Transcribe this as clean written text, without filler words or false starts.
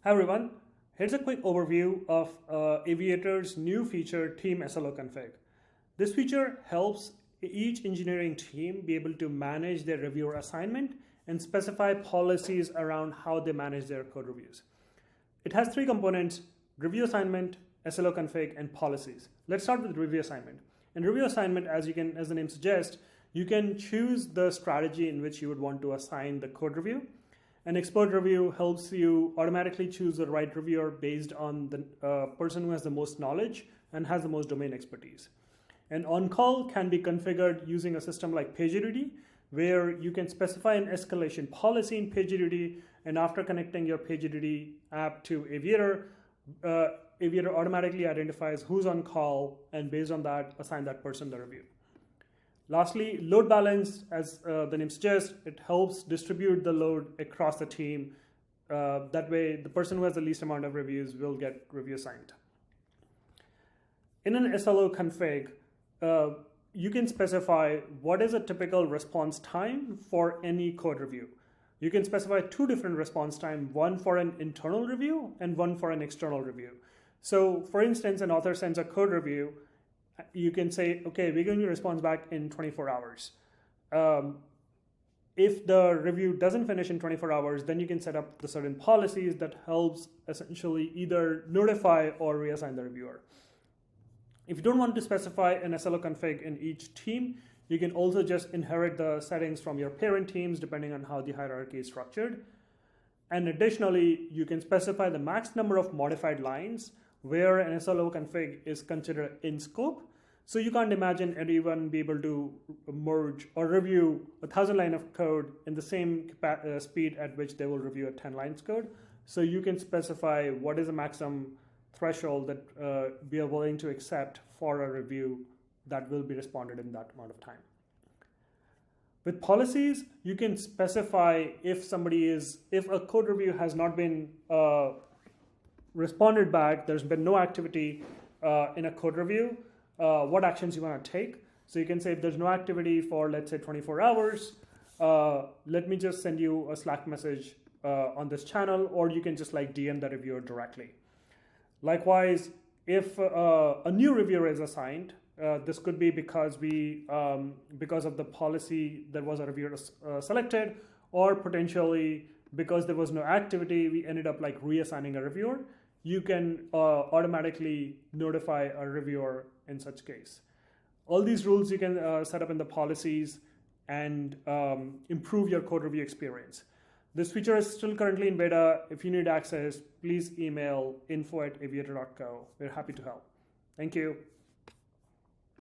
Hi everyone, here's a quick overview of Aviator's new feature, Team SLO Config. This feature helps each engineering team be able to manage their reviewer assignment and specify policies around how they manage their code reviews. It has three components: review assignment, SLO config, and policies. Let's start with review assignment. In review assignment, as the name suggests, you can choose the strategy in which you would want to assign the code review. An expert review helps you automatically choose the right reviewer based on the person who has the most knowledge and has the most domain expertise. And on-call can be configured using a system like PagerDuty, where you can specify an escalation policy in PagerDuty, and after connecting your PagerDuty app to Aviator, Aviator automatically identifies who's on call, and based on that, assign that person the review. Lastly, load balance, as the name suggests, it helps distribute the load across the team. That way, the person who has the least amount of reviews will get review assigned. In an SLO config, you can specify what is a typical response time for any code review. You can specify two different response times, one for an internal review and one for an external review. So for instance, an author sends a code review. You can say, okay, we're going to respond back in 24 hours. If the review doesn't finish in 24 hours, then you can set up the certain policies that helps essentially either notify or reassign the reviewer. If you don't want to specify an SLO config in each team, you can also just inherit the settings from your parent teams depending on how the hierarchy is structured. And additionally, you can specify the max number of modified lines where an SLO config is considered in scope. So you can't imagine anyone be able to merge or review 1,000 lines of code in the same speed at which they will review a 10 lines code. So you can specify what is the maximum threshold that we are willing to accept for a review that will be responded in that amount of time. With policies, you can specify if a code review has not been responded back, there's been no activity in a code review, what actions you want to take. So you can say if there's no activity for, let's say, 24 hours, let me just send you a Slack message on this channel, or you can just like DM the reviewer directly. Likewise, if a new reviewer is assigned, this could be because because of the policy there was a reviewer selected, or potentially because there was no activity, we ended up like reassigning a reviewer. You can automatically notify a reviewer in such case. All these rules you can set up in the policies and improve your code review experience. This feature is still currently in beta. If you need access, please email info@aviator.co. We're happy to help. Thank you.